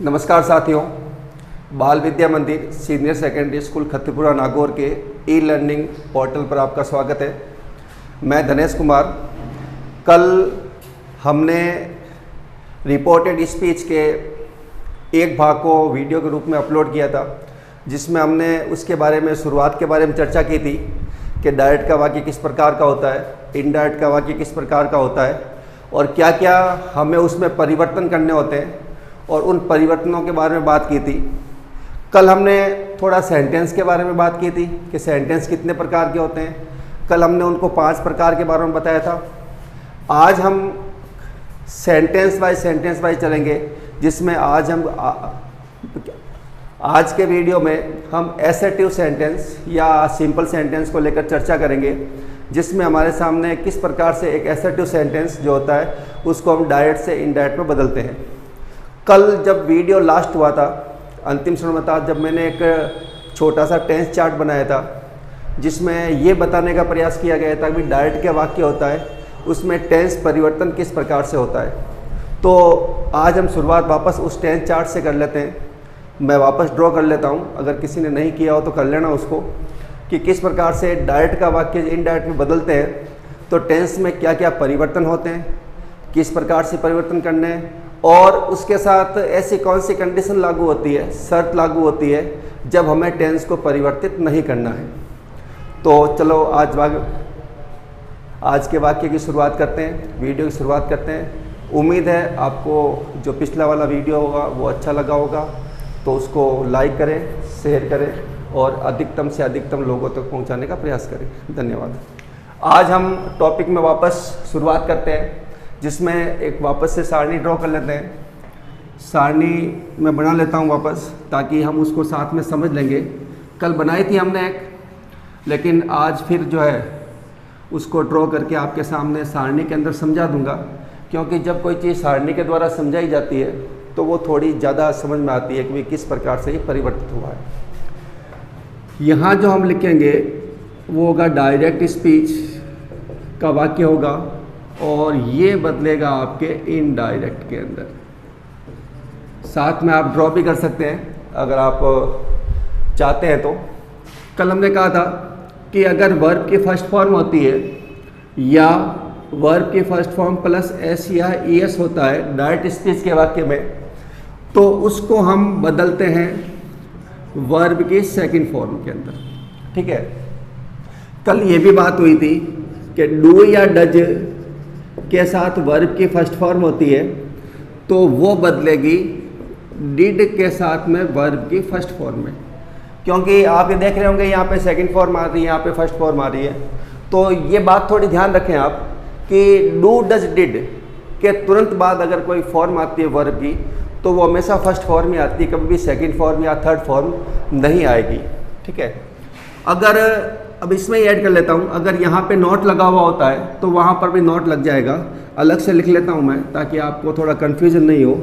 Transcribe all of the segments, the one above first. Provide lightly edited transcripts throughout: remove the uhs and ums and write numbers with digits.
नमस्कार साथियों, बाल विद्या मंदिर सीनियर सेकेंडरी स्कूल खत्तीपुरा नागौर के ई लर्निंग पोर्टल पर आपका स्वागत है। मैं धनेश कुमार। कल हमने रिपोर्टेड स्पीच के एक भाग को वीडियो के रूप में अपलोड किया था, जिसमें हमने उसके बारे में शुरुआत के बारे में चर्चा की थी कि डायरेक्ट का वाक्य किस प्रकार का होता है, इनडायरेक्ट का वाक्य किस प्रकार का होता है और क्या क्या हमें उसमें परिवर्तन करने होते हैं, और उन परिवर्तनों के बारे में बात की थी। कल हमने थोड़ा सेंटेंस के बारे में बात की थी कि सेंटेंस कितने प्रकार के होते हैं। कल हमने उनको 5 प्रकार के बारे में बताया था। आज हम सेंटेंस वाइज चलेंगे, जिसमें आज हम आज के वीडियो में हम एसर्टिव सेंटेंस या सिंपल सेंटेंस को लेकर चर्चा करेंगे, जिसमें हमारे सामने किस प्रकार से एक एसर्टिव सेंटेंस जो होता है उसको हम डायरेक्ट से इनडायरेक्ट में बदलते हैं। कल जब वीडियो लास्ट हुआ था, अंतिम क्षण में था, जब मैंने एक छोटा सा टेंस चार्ट बनाया था, जिसमें ये बताने का प्रयास किया गया था कि डायरेक्ट क्या वाक्य होता है, उसमें टेंस परिवर्तन किस प्रकार से होता है। तो आज हम शुरुआत वापस उस टेंस चार्ट से कर लेते हैं। मैं वापस ड्रॉ कर लेता हूँ, अगर किसी ने नहीं किया हो तो कर लेना उसको, कि किस प्रकार से डायरेक्ट का वाक्य इनडायरेक्ट में बदलते हैं, तो टेंस में क्या क्या परिवर्तन होते हैं, किस प्रकार से परिवर्तन करने हैं, और उसके साथ ऐसी कौन सी कंडीशन लागू होती है, शर्त लागू होती है जब हमें टेंस को परिवर्तित नहीं करना है। तो चलो आज के वाक्य की शुरुआत करते हैं, वीडियो की शुरुआत करते हैं। उम्मीद है आपको जो पिछला वाला वीडियो होगा वो अच्छा लगा होगा, तो उसको लाइक करें, शेयर करें और अधिकतम से अधिकतम लोगों तक पहुंचाने का प्रयास करें। धन्यवाद। आज हम टॉपिक में वापस शुरुआत करते हैं, जिसमें एक वापस से सारणी ड्रॉ कर लेते हैं। सारणी मैं बना लेता हूं वापस, ताकि हम उसको साथ में समझ लेंगे। कल बनाई थी हमने एक, लेकिन आज फिर जो है उसको ड्रॉ करके आपके सामने सारणी के अंदर समझा दूंगा, क्योंकि जब कोई चीज़ सारणी के द्वारा समझाई जाती है तो वो थोड़ी ज़्यादा समझ में आती है कि किस प्रकार से ये परिवर्तित हुआ है। यहाँ जो हम लिखेंगे वो होगा डायरेक्ट स्पीच का वाक्य होगा, और ये बदलेगा आपके इनडायरेक्ट के अंदर। साथ में आप ड्रॉ भी कर सकते हैं अगर आप चाहते हैं तो। कल हमने कहा था कि अगर वर्ब की फर्स्ट फॉर्म होती है या वर्ब की फर्स्ट फॉर्म प्लस एस या ईएस होता है डायरेक्ट स्पीच के वाक्य में, तो उसको हम बदलते हैं वर्ब की सेकंड फॉर्म के अंदर। ठीक है। कल ये भी बात हुई थी कि डू या डज के साथ वर्ब की फर्स्ट फॉर्म होती है तो वो बदलेगी डिड के साथ में वर्ब की फर्स्ट फॉर्म में, क्योंकि आप ये देख रहे होंगे यहाँ पे सेकंड फॉर्म आ रही है, यहाँ पे फर्स्ट फॉर्म आ रही है। तो ये बात थोड़ी ध्यान रखें आप कि डू डज डिड के तुरंत बाद अगर कोई फॉर्म आती है वर्ब की, तो वो हमेशा फर्स्ट फॉर्म ही आती है, कभी भी सेकेंड फॉर्म या थर्ड फॉर्म नहीं आएगी। ठीक है। अगर अब इसमें ही ऐड कर लेता हूँ, अगर यहाँ पे नॉट लगा हुआ होता है तो वहाँ पर भी नॉट लग जाएगा। अलग से लिख लेता हूँ मैं, ताकि आपको थोड़ा कन्फ्यूजन नहीं हो।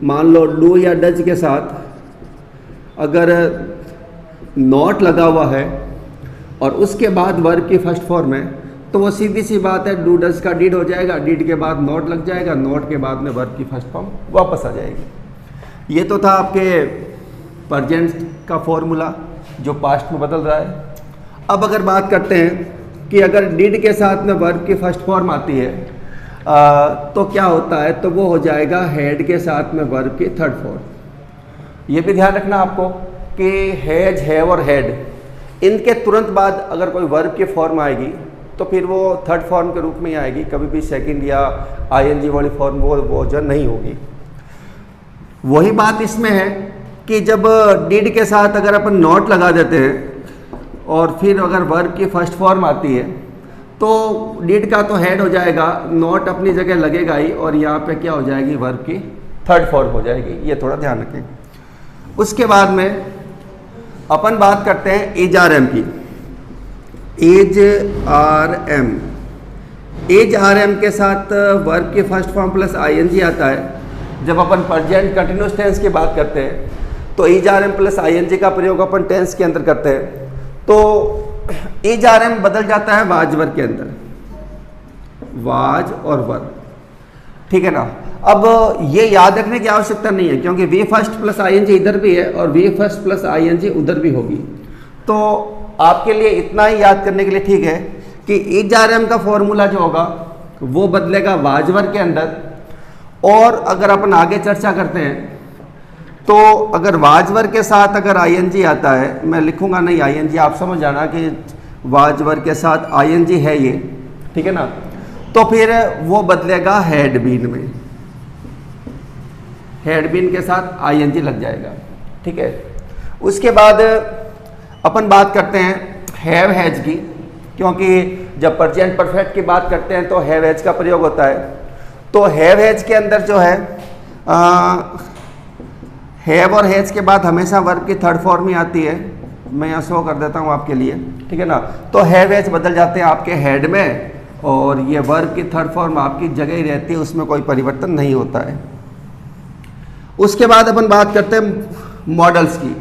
मान लो डू या डज के साथ अगर नॉट लगा हुआ है और उसके बाद वर्ब की फर्स्ट फॉर्म है, तो वो सीधी सी बात है, डू डज का डिड हो जाएगा, डिड के बाद नॉट लग जाएगा, नॉट के बाद में वर्ब की फर्स्ट फॉर्म वापस आ जाएगी। ये तो था आपके प्रेजेंट का फॉर्मूला जो पास्ट में बदल रहा है। अब अगर बात करते हैं कि अगर डिड के साथ में वर्ब की फर्स्ट फॉर्म आती है तो क्या होता है, तो वो हो जाएगा हैड के साथ में वर्ब की थर्ड फॉर्म। ये भी ध्यान रखना आपको कि हैज, हैव और हैड, इनके तुरंत बाद अगर कोई वर्ब की फॉर्म आएगी तो फिर वो थर्ड फॉर्म के रूप में ही आएगी, कभी भी सेकंड या आईएनजी वाली फॉर्म वो जो नहीं होगी। वही बात इसमें है कि जब डिड के साथ अगर अपन नॉट लगा देते हैं और फिर अगर वर्ब की फर्स्ट फॉर्म आती है, तो डिड का तो हेड हो जाएगा, नॉट अपनी जगह लगेगा ही, और यहाँ पे क्या हो जाएगी, वर्ब की थर्ड फॉर्म हो जाएगी। ये थोड़ा ध्यान रखें। उसके बाद में अपन बात करते हैं एज आर एम की। एज आर एम के साथ वर्ब की फर्स्ट फॉर्म प्लस आईएनजी आता है। जब अपन प्रेजेंट कंटिन्यूस टेंस की बात करते हैं तो is are am plus ING का प्रयोग अपन टेंस के अंदर करते हैं। तो एज आर एम बदल जाता है वाज वर्ब के अंदर, वाज और वर्ब। ठीक है ना। अब ये याद रखने की आवश्यकता नहीं है क्योंकि वी फर्स्ट प्लस आईएनजी इधर भी है और वी फर्स्ट प्लस आईएनजी उधर भी होगी। तो आपके लिए इतना ही याद करने के लिए ठीक है कि इज आर एम का फॉर्मूला जो होगा वो बदलेगा वाज वर्ग के अंदर। और अगर अपन आगे चर्चा करते हैं तो अगर वाज वर्ग के साथ अगर आईएनजी आता है, मैं लिखूंगा नहीं आईएनजी, आप समझ जाना कि वाज वर्ग के साथ आईएनजी है ये, ठीक है ना। तो फिर वो बदलेगा हेड बीन में, हेड बीन के साथ आईएनजी लग जाएगा, ठीक है। उसके बाद अपन बात करते हैं हैव हैज की, क्योंकि जब प्रेजेंट परफेक्ट की बात करते हैं तो हैव हैज का प्रयोग होता है। तो हैव हैज के अंदर जो है हैव और हैज के बाद हमेशा वर्ब की थर्ड फॉर्म ही आती है। मैं यहाँ शो कर देता हूँ आपके लिए, ठीक है ना। तो हैव हैज बदल जाते हैं आपके हेड में और ये वर्ब की थर्ड फॉर्म आपकी जगह ही रहती है, उसमें कोई परिवर्तन नहीं होता है। उसके बाद अपन बात करते हैं मॉडल्स की,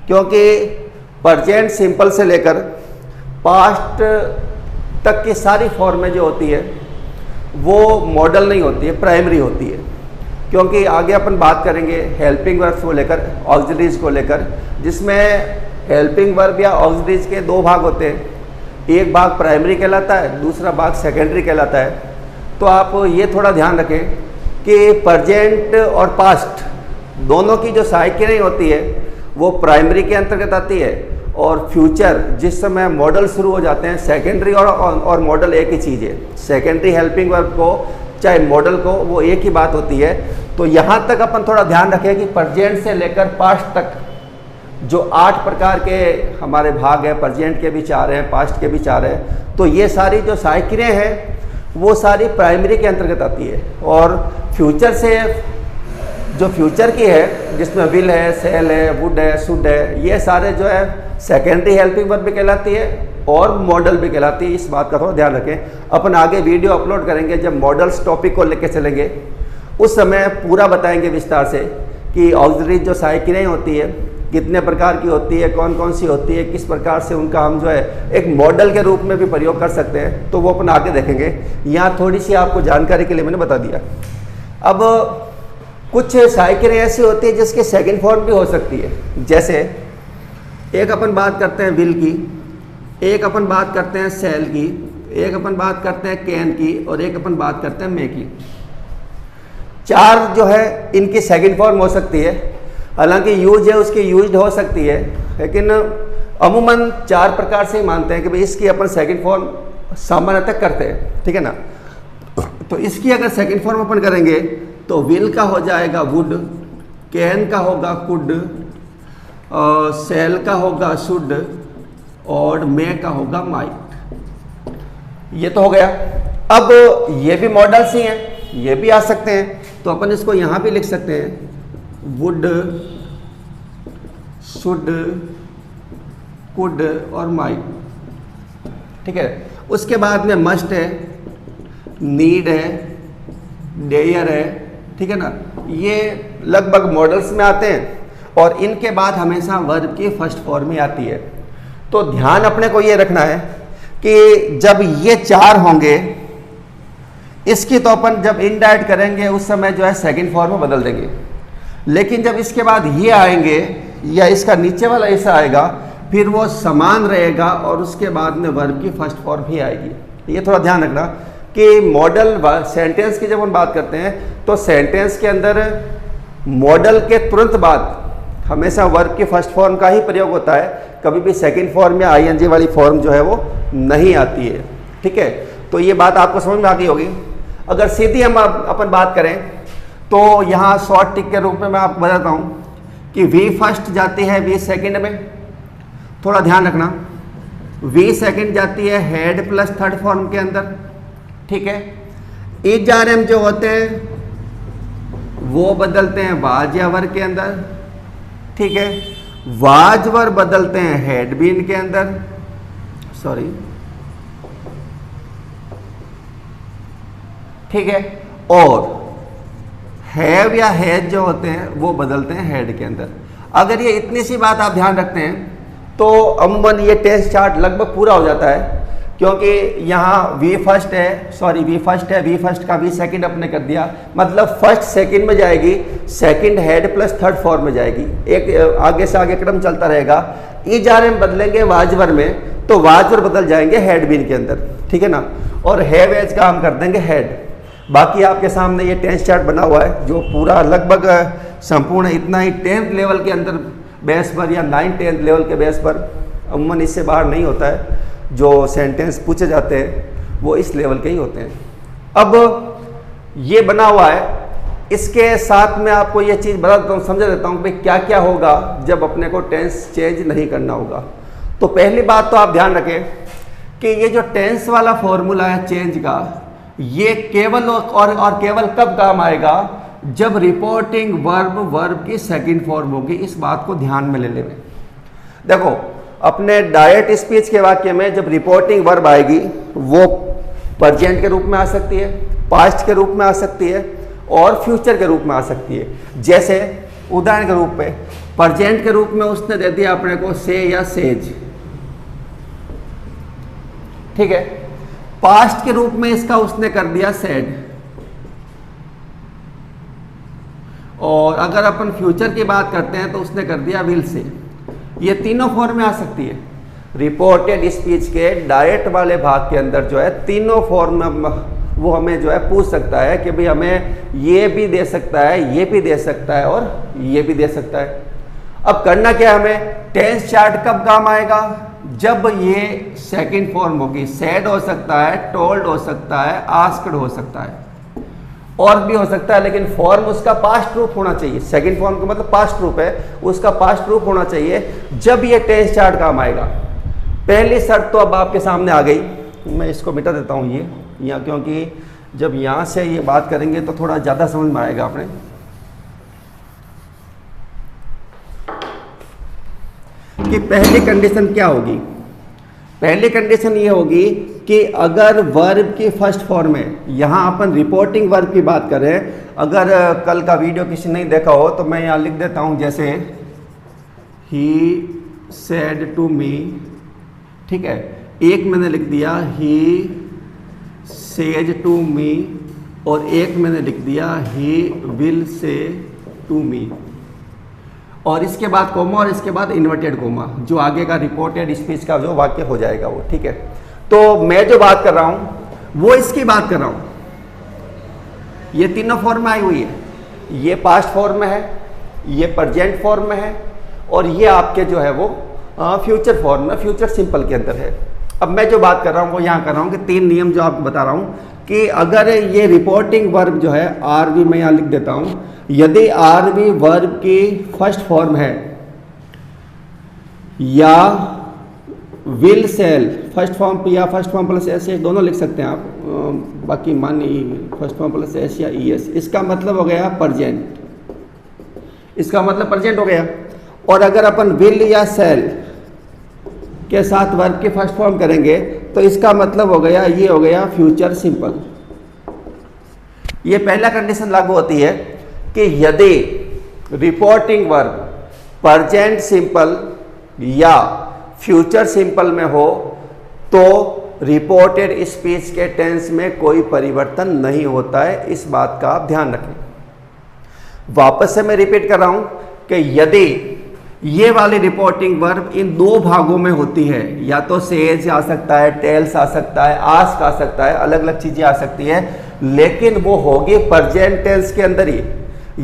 क्योंकि प्रेजेंट सिंपल से लेकर पास्ट तक की सारी फॉर्में जो होती है वो मॉडल नहीं होती है, प्राइमरी होती है। क्योंकि आगे अपन बात करेंगे हेल्पिंग वर्ब्स को लेकर, ऑक्सिलरीज को लेकर, जिसमें हेल्पिंग वर्ब या ऑक्सिलरीज के दो भाग होते हैं। एक भाग प्राइमरी कहलाता है, दूसरा भाग सेकेंडरी कहलाता है। तो आप ये थोड़ा ध्यान रखें कि प्रेजेंट और पास्ट दोनों की जो सहायक क्रियाएं होती है वो प्राइमरी के अंतर्गत आती है, और फ्यूचर जिस समय मॉडल शुरू हो जाते हैं, सेकेंडरी और मॉडल एक ही चीज़ है। सेकेंडरी हेल्पिंग वर्ब को चाहे मॉडल को वो एक ही बात होती है। तो यहाँ तक अपन थोड़ा ध्यान रखें कि प्रेजेंट से लेकर पास्ट तक जो 8 प्रकार के हमारे भाग हैं, प्रेजेंट के भी 4 हैं, पास्ट के भी 4 हैं, तो ये सारी जो सहायक क्रियाएं हैं वो सारी प्राइमरी के अंतर्गत आती है। और फ्यूचर से जो फ्यूचर की है, जिसमें विल है, सेल है, वुड है, शुड है, ये सारे जो है सेकेंडरी हेल्पिंग वर्ब भी कहलाती है और मॉडल भी कहलाती है। इस बात का थोड़ा ध्यान रखें। अपन आगे वीडियो अपलोड करेंगे, जब मॉडल्स टॉपिक को लेकर चलेंगे उस समय पूरा बताएंगे विस्तार से कि ऑक्सिलरी जो सहायक क्रियाएं होती है कितने प्रकार की होती है, कौन कौन सी होती है, किस प्रकार से उनका हम जो है एक मॉडल के रूप में भी प्रयोग कर सकते हैं। तो वो अपन आगे देखेंगे। यहाँ थोड़ी सी आपको जानकारी के लिए मैंने बता दिया। अब कुछ सहायक क्रियाएं ऐसी होती है जिसकी सेकंड फॉर्म भी हो सकती है। जैसे एक अपन बात करते हैं विल की, एक अपन बात करते हैं सेल की, एक अपन बात करते हैं कैन की, और एक अपन बात करते हैं मे की। 4 जो है इनकी सेकंड फॉर्म हो सकती है। हालांकि यूज है उसकी यूज्ड हो सकती है, लेकिन अमूमन 4 प्रकार से ही मानते हैं कि भाई इसकी अपन सेकंड फॉर्म सामान्यतः करते हैं, ठीक है ना। तो इसकी अगर सेकंड फॉर्म अपन करेंगे तो विल का हो जाएगा वुड, कैन का होगा कुड, सेल का होगा शुड, और मे का होगा माइट। ये तो हो गया। अब ये भी मॉडल्स ही हैं, ये भी आ सकते हैं। तो अपन इसको यहाँ भी लिख सकते हैं, वुड, शुड, कुड और माइट, ठीक है। उसके बाद में मस्ट है, नीड है, डेयर है, ठीक है ना। ये लगभग मॉडल्स में आते हैं और इनके बाद हमेशा वर्ब की फर्स्ट फॉर्म ही आती है। तो ध्यान अपने को ये रखना है कि जब ये 4 होंगे, इसकी तो अपन जब इनडायरेक्ट करेंगे उस समय जो है सेकंड फॉर्म में बदल देंगे। लेकिन जब इसके बाद ये आएंगे या इसका नीचे वाला ऐसा आएगा, फिर वो समान रहेगा और उसके बाद में वर्ब की फर्स्ट फॉर्म ही आएगी। ये थोड़ा ध्यान रखना कि मॉडल सेंटेंस की जब हम बात करते हैं तो सेंटेंस के अंदर मॉडल के तुरंत बाद हमेशा वर्ब की फर्स्ट फॉर्म का ही प्रयोग होता है। कभी भी सेकंड फॉर्म या आईएनजी वाली फॉर्म जो है वो नहीं आती है, ठीक है। तो ये बात आपको समझ में आ गई होगी। अगर सीधी हम अपन बात करें तो यहाँ शॉर्ट टिक के रूप में मैं आपको बताता हूँ कि वी फर्स्ट जाती है वी सेकंड में, थोड़ा ध्यान रखना। वी सेकंड जाती है हेड प्लस थर्ड फॉर्म के अंदर, ठीक है। इज आर एम जो होते हैं वो बदलते हैं वाज या वर के अंदर, ठीक है। वाज वर बदलते हैं हेड बीन के अंदर, सॉरी, ठीक है। और हैव या हैज जो होते हैं वो बदलते हैं हेड के अंदर। अगर ये इतनी सी बात आप ध्यान रखते हैं तो अमूमन ये टेस्ट चार्ट लगभग पूरा हो जाता है। क्योंकि यहाँ वी फर्स्ट है, सॉरी वी फर्स्ट है, वी फर्स्ट का वी सेकंड अपने कर दिया, मतलब फर्स्ट सेकंड में जाएगी, second head plus third form में जाएगी, एक आगे से आगे क्रम चलता रहेगा। इजारे में बदलेंगे वाजवर में तो वाजवर बदल जाएंगे हेड बीन के अंदर, ठीक है ना, और हैव एज का हम कर देंगे हेड। बाकी आपके सामने ये टेंस चार्ट बना हुआ है जो पूरा लगभग संपूर्ण इतना ही 10th लेवल के अंदर बेस पर या 9th-10th लेवल के बेस पर, अमूमन इससे बाहर नहीं होता है। जो सेंटेंस पूछे जाते हैं वो इस लेवल के ही होते हैं। अब ये बना हुआ है, इसके साथ में आपको ये चीज़ बता देता हूँ, समझा देता हूँ कि क्या क्या होगा जब अपने को टेंस चेंज नहीं करना होगा। तो पहली बात तो आप ध्यान रखें कि ये जो टेंस वाला फॉर्मूला है चेंज का, ये केवल और केवल कब काम आएगा, जब रिपोर्टिंग वर्ब की सेकंड फॉर्म होगी। इस बात को ध्यान में ले लें। देखो अपने डायरेक्ट स्पीच के वाक्य में जब रिपोर्टिंग वर्ब आएगी वो प्रेजेंट के रूप में आ सकती है, पास्ट के रूप में आ सकती है और फ्यूचर के रूप में आ सकती है। जैसे उदाहरण के रूप में प्रेजेंट के रूप में उसने दे दिया अपने को से या सेज, ठीक है। पास्ट के रूप में इसका उसने कर दिया सेड, और अगर अपन फ्यूचर की बात करते हैं तो उसने कर दिया विल से। ये तीनों फॉर्म में आ सकती है। रिपोर्टेड स्पीच के डायरेक्ट वाले भाग के अंदर जो है तीनों फॉर्म में वो हमें जो है पूछ सकता है कि भाई हमें ये भी दे सकता है, ये भी दे सकता है और ये भी दे सकता है। अब करना क्या है हमें, टेंस चार्ट कब काम आएगा, जब ये सेकंड फॉर्म होगी। सेड हो सकता है, टोल्ड हो सकता है, आस्क्ड हो सकता है और भी हो सकता है, लेकिन फॉर्म उसका पास्ट रूप होना चाहिए। सेकंड फॉर्म का मतलब पास्ट रूप है, उसका पास्ट रूप होना चाहिए जब ये टेंस चार्ट काम आएगा। पहली शर्त तो अब आपके सामने आ गई, मैं इसको मिटा देता हूँ ये यहाँ, क्योंकि जब यहाँ से ये बात करेंगे तो थोड़ा ज़्यादा समझ में आएगा अपने। कि पहली कंडीशन क्या होगी, पहली कंडीशन ये होगी कि अगर वर्ब की फर्स्ट फॉर्म में, यहाँ अपन रिपोर्टिंग वर्ब की बात करें, अगर कल का वीडियो किसी ने नहीं देखा हो तो मैं यहाँ लिख देता हूँ, जैसे ही सेड टू मी, ठीक है, एक मैंने लिख दिया ही सेज टू मी और एक मैंने लिख दिया he will say to me, और इसके बाद कोमा और इसके बाद इन्वर्टेड कोमा, जो आगे का रिपोर्टेड स्पीच का जो वाक्य हो जाएगा वो, ठीक है। तो मैं जो बात कर रहा हूं वो इसकी बात कर रहा हूं। ये तीनों फॉर्म में आई हुई है, ये पास्ट फॉर्म में है, ये प्रेजेंट फॉर्म में है और ये आपके जो है वो फ्यूचर फॉर्म में, फ्यूचर सिंपल के अंदर है। अब मैं जो बात कर रहा हूं वो यहाँ कर रहा हूं कि तीन नियम जो आपको बता रहा हूं कि अगर ये रिपोर्टिंग वर्ब जो है आरवी, मैं यहाँ लिख देता हूं, यदि आरवी वर्ब की फर्स्ट फॉर्म है या विल सेल फर्स्ट फॉर्म या फर्स्ट फॉर्म प्लस एस, दोनों लिख सकते हैं आप, बाकी मानिए फर्स्ट फॉर्म प्लस एस या ई एस, इसका मतलब हो गया प्रेजेंट, इसका मतलब प्रेजेंट हो गया। और अगर अपन विल या सेल के साथ वर्ब की फर्स्ट फॉर्म करेंगे तो इसका मतलब हो गया, ये हो गया फ्यूचर सिंपल। ये पहला कंडीशन लागू होती है कि यदि रिपोर्टिंग वर्ब प्रेजेंट सिंपल या फ्यूचर सिंपल में हो तो रिपोर्टेड स्पीच के टेंस में कोई परिवर्तन नहीं होता है। इस बात का आप ध्यान रखें। वापस से मैं रिपीट कर रहा हूं कि यदि ये वाली रिपोर्टिंग वर्ब इन दो भागों में होती है, या तो सेज आ सकता है, टेल्स आ सकता है, आस्क आ सकता है, अलग अलग चीजें आ सकती है, लेकिन वो होगी प्रेजेंट टेंस के अंदर ही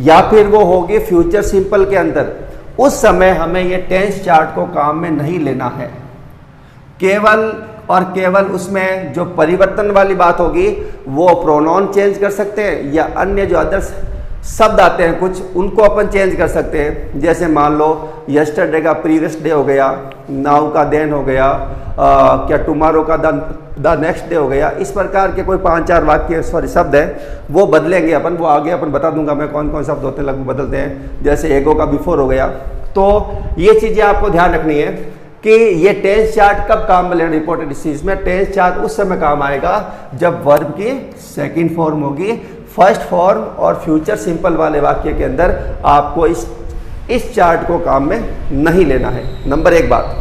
या फिर वो होगी फ्यूचर सिंपल के अंदर, उस समय हमें ये टेंस चार्ट को काम में नहीं लेना है। केवल और केवल उसमें जो परिवर्तन वाली बात होगी वो प्रोनाउन चेंज कर सकते हैं या अन्य जो अदर्स शब्द आते हैं कुछ, उनको अपन चेंज कर सकते हैं। जैसे मान लो यस्टरडे का प्रीवियस डे हो गया, नाउ का देन हो गया, क्या टुमारो का द नेक्स्ट डे हो गया। इस प्रकार के कोई 5-4 वाक्य शब्द हैं वो बदलेंगे अपन, वो आगे अपन बता दूंगा मैं कौन कौन शब्द होते हैं लगभग बदलते हैं। जैसे एगो का बिफोर हो गया। तो ये चीज़ें आपको ध्यान रखनी है कि ये टेंस चार्ट कब काम में लेना रिपोर्टेड स्पीच में। टेंस चार्ट उस समय काम आएगा जब वर्ब की सेकंड फॉर्म होगी। फर्स्ट फॉर्म और फ्यूचर सिंपल वाले वाक्य के अंदर आपको इस चार्ट को काम में नहीं लेना है। नंबर 1 बात।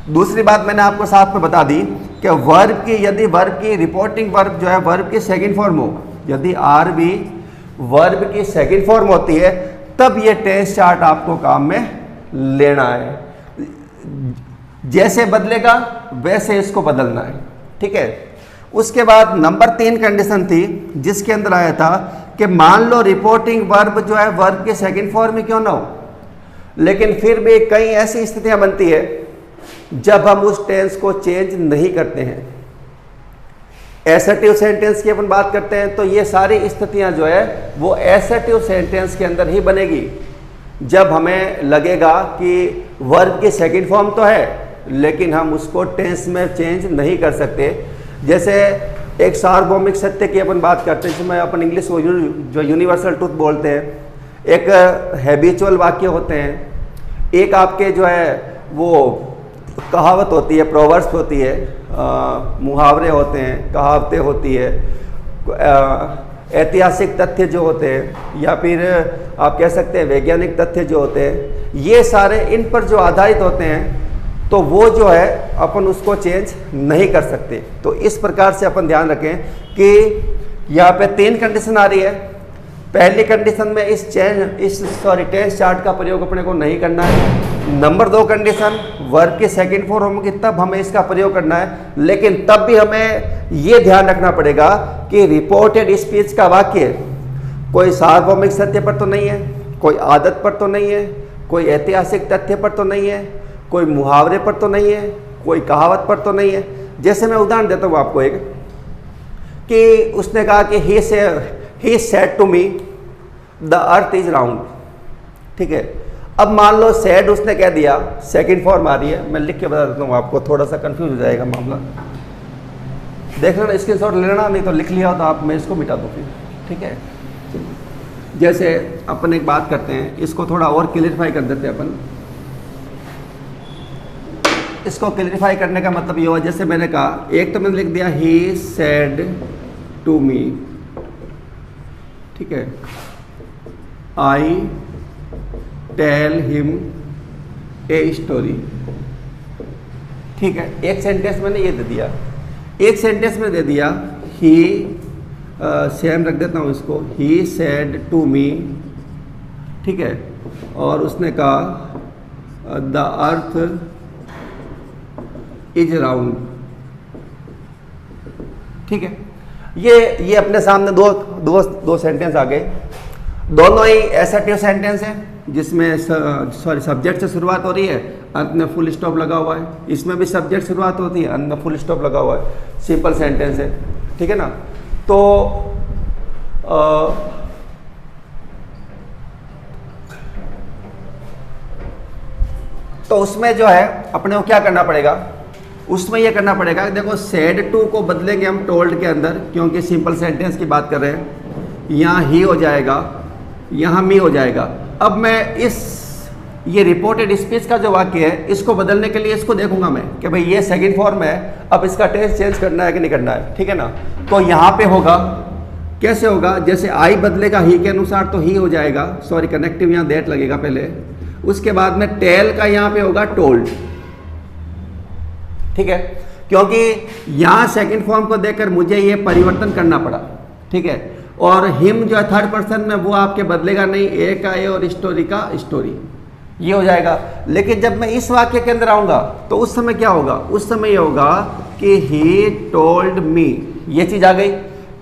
दूसरी बात मैंने आपको साथ में बता दी कि वर्ब की, यदि वर्ब की रिपोर्टिंग वर्ब जो है वर्ब की सेकंड फॉर्म हो, यदि आर भी वर्ब की सेकंड फॉर्म होती है, तब ये टेंस चार्ट आपको काम में लेना है। जैसे बदलेगा वैसे इसको बदलना है, ठीक है। उसके बाद नंबर 3 कंडीशन थी जिसके अंदर आया था कि मान लो रिपोर्टिंग वर्ब जो है वर्ब के सेकंड फॉर्म में क्यों ना हो, लेकिन फिर भी कई ऐसी स्थितियां बनती है जब हम उस टेंस को चेंज नहीं करते हैं। एसर्टिव सेंटेंस की अपन बात करते हैं तो ये सारी स्थितियां जो है वो एसर्टिव सेंटेंस के अंदर ही बनेगी, जब हमें लगेगा कि वर्ब की सेकंड फॉर्म तो है लेकिन हम उसको टेंस में चेंज नहीं कर सकते। जैसे एक सार्वभौमिक सत्य की अपन बात करते हैं जिसमें अपन इंग्लिश को जो यूनिवर्सल ट्रूथ बोलते हैं, एक हैबिचुअल वाक्य होते हैं, एक आपके जो है वो कहावत होती है, प्रोवर्ब्स होती है, मुहावरे होते हैं, कहावतें होती है, ऐतिहासिक तथ्य जो होते हैं या फिर आप कह सकते हैं वैज्ञानिक तथ्य जो होते हैं, ये सारे इन पर जो आधारित होते हैं तो वो जो है अपन उसको चेंज नहीं कर सकते। तो इस प्रकार से अपन ध्यान रखें कि यहाँ पे 3 कंडीशन आ रही है। पहली कंडीशन में टेंस चार्ट का प्रयोग अपने को नहीं करना है। नंबर 2 कंडीशन वर्ब के सेकंड फॉर्म होगी तब हमें इसका प्रयोग करना है, लेकिन तब भी हमें ये ध्यान रखना पड़ेगा कि रिपोर्टेड स्पीच का वाक्य कोई सार्वभौमिक सत्य पर तो नहीं है, कोई आदत पर तो नहीं है, कोई ऐतिहासिक तथ्य पर तो नहीं है, कोई मुहावरे पर तो नहीं है, कोई कहावत पर तो नहीं है। जैसे मैं उदाहरण देता हूँ आपको एक, कि उसने कहा कि he said to me the earth is round, ठीक है। अब मान लो सेड उसने कह दिया, सेकंड फॉर्म आ रही है, मैं लिख के बता देता हूँ आपको, थोड़ा सा कंफ्यूज हो जाएगा मामला। देख लेना, स्क्रीनशॉट ले लेना, नहीं तो लिख लिया तो आप मैं इसको मिटा दूँ फिर, ठीक है। जैसे अपन एक बात करते हैं, इसको थोड़ा और क्लियरिफाई कर देते हैं अपन। इसको क्लियरिफाई करने का मतलब ये हुआ, जैसे मैंने कहा, एक तो मैंने लिख दिया ही सेड टू मी, ठीक है, I tell him a story, ठीक है। एक सेंटेंस मैंने ये दे दिया, एक सेंटेंस में दे दिया ही, सेम रख देता हूँ इसको, ही सेड टू मी, ठीक है, और उसने कहा द अर्थ इज राउंड, ठीक है। ये अपने सामने दो सेंटेंस आ गए, दोनों ही एसर्टिव सेंटेंस है जिसमें सब्जेक्ट से शुरुआत हो रही है, अंत में फुल स्टॉप लगा हुआ है। इसमें भी सब्जेक्ट शुरुआत होती है, अंत में फुल स्टॉप लगा हुआ है, सिंपल सेंटेंस है, ठीक है ना। तो उसमें जो है अपने को क्या करना पड़ेगा, उसमें यह करना पड़ेगा, देखो सेड टू को बदलेंगे हम टोल्ड के अंदर, क्योंकि सिंपल सेंटेंस की बात कर रहे हैं, यहाँ ही हो जाएगा, यहाँ मी हो जाएगा। अब मैं ये रिपोर्टेड स्पीच का जो वाक्य है इसको बदलने के लिए इसको देखूंगा मैं कि भाई ये सेकंड फॉर्म है, अब इसका टेंस चेंज करना है कि नहीं करना है, ठीक है ना। तो यहाँ पे होगा, कैसे होगा, जैसे आई बदलेगा ही के अनुसार तो ही हो जाएगा, सॉरी कनेक्टिव यहाँ दैट लगेगा पहले, उसके बाद में टेल का यहाँ पे होगा टोल्ड, ठीक है, क्योंकि यहाँ सेकंड फॉर्म को देखकर मुझे ये परिवर्तन करना पड़ा, ठीक है। और हिम जो है थर्ड पर्सन में वो आपके बदलेगा नहीं, ए का ए और स्टोरी का स्टोरी, ये हो जाएगा। लेकिन जब मैं इस वाक्य के अंदर आऊँगा तो उस समय क्या होगा, उस समय ये होगा कि ही टोल्ड मी, ये चीज़ आ गई,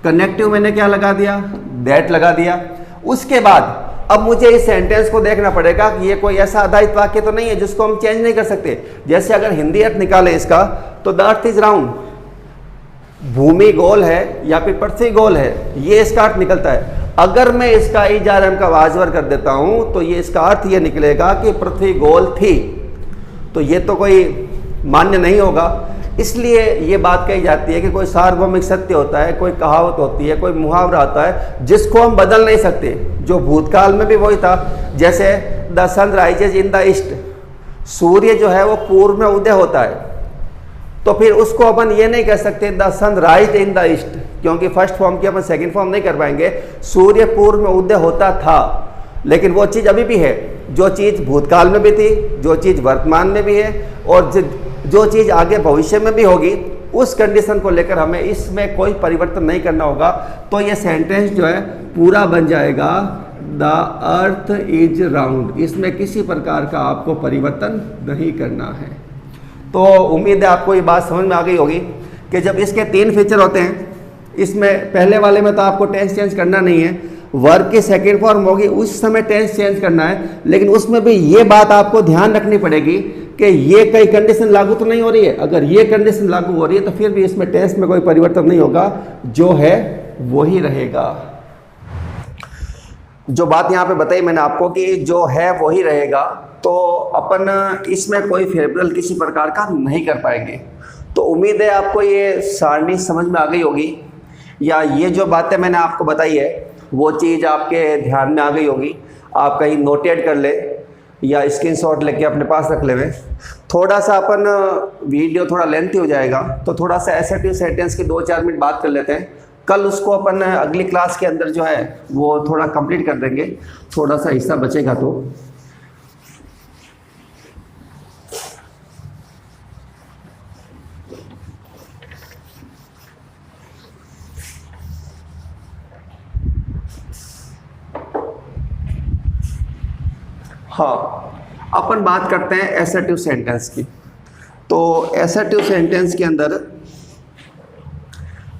कनेक्टिव मैंने क्या लगा दिया, दैट लगा दिया। उसके बाद अब मुझे इस सेंटेंस को देखना पड़ेगा कि ये कोई ऐसा आधारित वाक्य तो नहीं है जिसको हम चेंज नहीं कर सकते। जैसे अगर हिंदी अर्थ निकाले इसका तो द अर्थ इज राउंड, भूमि गोल है या फिर पृथ्वी गोल है, ये इसका अर्थ निकलता है। अगर मैं इसका इजारम का वाजवर कर देता हूं तो ये इसका अर्थ ये निकलेगा कि पृथ्वी गोल थी, तो ये तो कोई मान्य नहीं होगा। इसलिए ये बात कही जाती है कि कोई सार्वभौमिक सत्य होता है, कोई कहावत होती है, कोई मुहावरा होता है जिसको हम बदल नहीं सकते, जो भूतकाल में भी वही था। जैसे the sun rises in the east, सूर्य जो है वो पूर्व में उदय होता है, तो फिर उसको अपन ये नहीं कह सकते the sun rise in the east, क्योंकि फर्स्ट फॉर्म की अपन सेकंड फॉर्म नहीं कर पाएंगे। सूर्य पूर्व में उदय होता था, लेकिन वो चीज़ अभी भी है, जो चीज़ भूतकाल में भी थी, जो चीज़ वर्तमान में भी है, और जो चीज़ आगे भविष्य में भी होगी, उस कंडीशन को लेकर हमें इसमें कोई परिवर्तन नहीं करना होगा। तो ये सेंटेंस जो है पूरा बन जाएगा द अर्थ इज राउंड। इसमें किसी प्रकार का आपको परिवर्तन नहीं करना है। तो उम्मीद है आपको ये बात समझ में आ गई होगी कि जब इसके 3 फीचर होते हैं, इसमें पहले वाले में तो आपको टेंस चेंज करना नहीं है, वर्ब की सेकेंड फॉर्म होगी उस समय टेंस चेंज करना है, लेकिन उसमें भी ये बात आपको ध्यान रखनी पड़ेगी कि ये कई कंडीशन लागू तो नहीं हो रही है। अगर ये कंडीशन लागू हो रही है तो फिर भी इसमें टेंस में कोई परिवर्तन नहीं होगा, जो है वही रहेगा। जो बात यहाँ पे बताई मैंने आपको कि जो है वही रहेगा, तो अपन इसमें कोई फेरबदल किसी प्रकार का नहीं कर पाएंगे। तो उम्मीद है आपको ये सारणी समझ में आ गई होगी, या ये जो बातें मैंने आपको बताई है वो चीज़ आपके ध्यान में आ गई होगी। आप कहीं नोटेड कर ले या स्क्रीनशॉट लेके अपने पास रख ले। थोड़ा सा अपन वीडियो थोड़ा लेंथी हो जाएगा, तो थोड़ा सा एसर्टिव सेंटेंस की 2-4 मिनट बात कर लेते हैं। कल उसको अपन अगली क्लास के अंदर जो है वो थोड़ा कंप्लीट कर देंगे, थोड़ा सा हिस्सा बचेगा। तो हाँ, अपन बात करते हैं एसर्टिव सेंटेंस की। तो एसर्टिव सेंटेंस के अंदर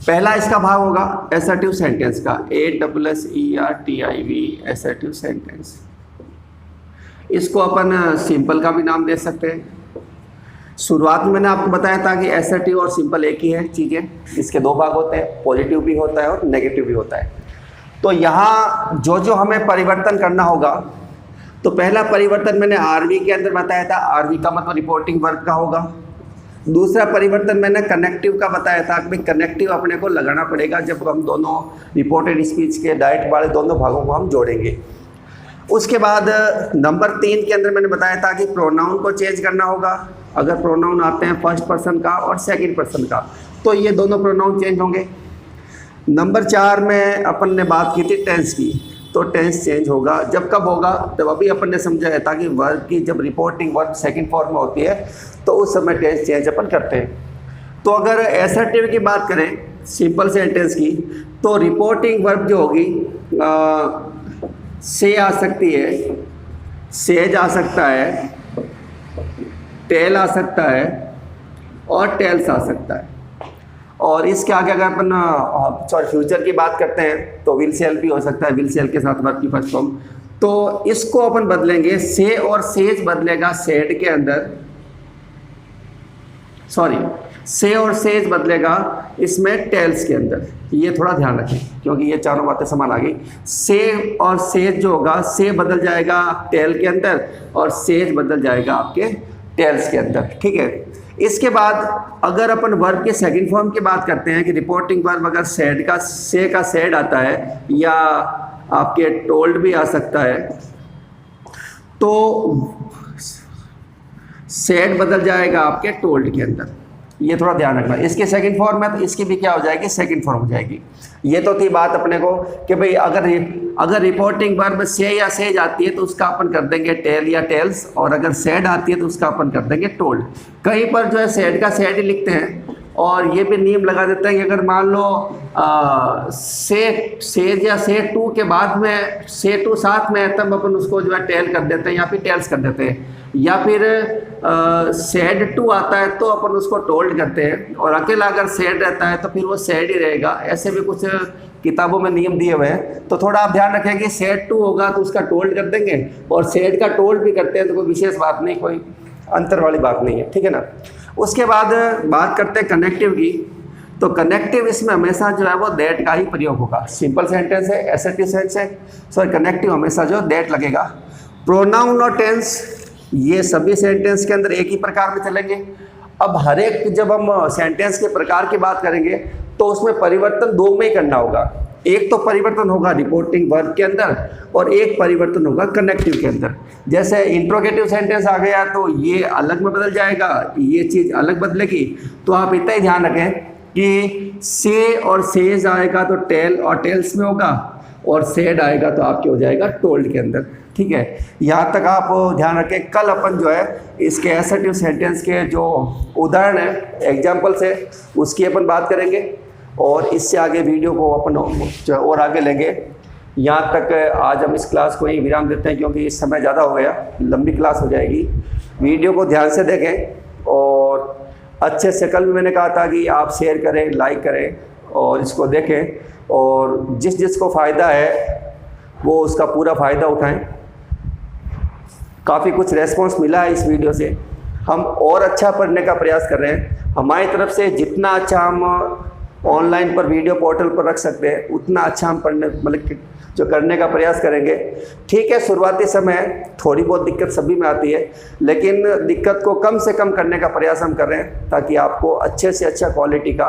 पहला इसका भाग होगा एसर्टिव सेंटेंस का, ASSERTIV एसर्टिव सेंटेंस। इसको अपन सिंपल का भी नाम दे सकते हैं। शुरुआत में मैंने आपको बताया था कि एसर्टिव और सिंपल एक ही है चीज़ें, इसके 2 भाग होते हैं, पॉजिटिव भी होता है और नेगेटिव भी होता है। तो यहाँ जो जो हमें परिवर्तन करना होगा, तो पहला परिवर्तन मैंने आरवी के अंदर बताया था, आरवी का मतलब रिपोर्टिंग वर्ब का होगा। दूसरा परिवर्तन मैंने कनेक्टिव का बताया था कि कनेक्टिव अपने को लगाना पड़ेगा जब हम दोनों रिपोर्टेड स्पीच के डायरेक्ट वाले दोनों भागों को हम जोड़ेंगे। उसके बाद नंबर 3 के अंदर मैंने बताया था कि प्रोनाउन को चेंज करना होगा। अगर प्रोनाउन आते हैं फर्स्ट पर्सन का और सेकंड पर्सन का, तो ये दोनों प्रोनाउन चेंज होंगे। नंबर 4 में अपन ने बात की थी टेंस की, तो टेंस चेंज होगा। जब कब होगा, जब अभी अपन ने समझाया था कि वर्ब की जब रिपोर्टिंग वर्ब सेकंड फॉर्म में होती है तो उस समय टेंस चेंज अपन करते हैं। तो अगर एसर्टिव की बात करें सिंपल सेंटेंस की, तो रिपोर्टिंग वर्ब जो होगी से आ सकती है, सेज आ सकता है, टेल आ सकता है और टेल्स आ सकता है। और इसके आगे अगर अपन फ्यूचर की बात करते हैं तो विल सेल भी हो सकता है, विल सेल के साथ वर्ब की फर्स्ट फॉर्म। तो इसको अपन बदलेंगे, से और सेज बदलेगा सेड के अंदर, सॉरी से और सेज बदलेगा इसमें टेल्स के अंदर। ये थोड़ा ध्यान रखें क्योंकि ये चारों बातें समान आ गई। से और सेज जो होगा, से बदल जाएगा टेल के अंदर और सेज बदल जाएगा आपके टेल्स के अंदर, ठीक है। इसके बाद अगर अपन वर्ब के सेकंड फॉर्म की बात करते हैं कि रिपोर्टिंग वर्ब अगर सेड का से का सेड आता है या आपके टोल्ड भी आ सकता है, तो सेड बदल जाएगा आपके टोल्ड के अंदर। ये थोड़ा ध्यान रखना। इसके सेकंड फॉर्म है तो इसकी भी क्या हो जाएगी, सेकंड फॉर्म हो जाएगी। ये तो थी बात अपने को कि भाई अगर रिपोर्टिंग वर्ब से या से जाती है तो उसका अपन कर देंगे टेल या टेल्स, और अगर सेड आती है तो उसका अपन कर देंगे टोल्ड। कहीं पर जो है सेड का सेड ही लिखते हैं और ये भी नियम लगा देते हैं कि अगर मान लो सेज या से टू के बाद में से टू साथ में है तब अपन उसको जो है टेल कर देते हैं या फिर टेल्स कर देते हैं, या फिर सेड टू आता है तो अपन उसको टोल्ड करते हैं, और अकेला अगर सेड रहता है तो फिर वो सेड ही रहेगा। ऐसे भी कुछ किताबों में नियम दिए हुए हैं, तो थोड़ा आप ध्यान रखें कि सेड टू होगा तो उसका टोल्ड कर देंगे, और सेड का टोल्ड भी करते हैं तो कोई विशेष बात नहीं, कोई अंतर वाली बात नहीं है, ठीक है ना। उसके बाद बात करते हैं कनेक्टिव की। तो कनेक्टिव इसमें हमेशा जो है वो दैट का ही प्रयोग होगा। सिंपल सेंटेंस है, एसर्टिव सेंटेंस है, सॉरी कनेक्टिव हमेशा जो दैट लगेगा। प्रोनाउन और टेंस ये सभी सेंटेंस के अंदर एक ही प्रकार में चलेंगे। अब हर एक जब हम सेंटेंस के प्रकार की बात करेंगे तो उसमें परिवर्तन 2 में ही करना होगा। एक तो परिवर्तन होगा रिपोर्टिंग वर्ब के अंदर और एक परिवर्तन होगा कनेक्टिव के अंदर। जैसे इंट्रोगेटिव सेंटेंस आ गया तो ये अलग में बदल जाएगा, ये चीज़ अलग बदलेगी। तो आप इतना ही ध्यान रखें कि से और सेज आएगा तो टेल और टेल्स में होगा, और सेड आएगा तो आपके हो जाएगा टोल्ड के अंदर। ठीक है, यहाँ तक आप ध्यान रखें। कल अपन जो है इसके असर्टिव सेंटेंस के जो उदाहरण है, एग्जाम्पल्स है, उसकी अपन बात करेंगे और इससे आगे वीडियो को अपन जो है और आगे लेंगे। यहाँ तक आज हम इस क्लास को ही विराम देते हैं, क्योंकि इस समय ज़्यादा हो गया, लंबी क्लास हो जाएगी। वीडियो को ध्यान से देखें और अच्छे से, कल भी मैंने कहा था कि आप शेयर करें, लाइक करें और इसको देखें, और जिस जिसको फ़ायदा है वो उसका पूरा फ़ायदा उठाएं। काफ़ी कुछ रेस्पॉन्स मिला है इस वीडियो से, हम और अच्छा पढ़ने का प्रयास कर रहे हैं। हमारी तरफ से जितना अच्छा हम ऑनलाइन पर वीडियो पोर्टल पर रख सकते हैं उतना अच्छा हम पढ़ने मतलब जो करने का प्रयास करेंगे। ठीक है, शुरुआती समय थोड़ी बहुत दिक्कत सभी में आती है, लेकिन दिक्कत को कम से कम करने का प्रयास हम कर रहे हैं ताकि आपको अच्छे से अच्छा क्वालिटी का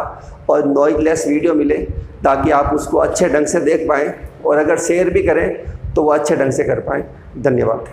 और नॉइजलेस वीडियो मिले, ताकि आप उसको अच्छे ढंग से देख पाएँ और अगर शेयर भी करें तो वो अच्छे ढंग से कर पाएँ। धन्यवाद।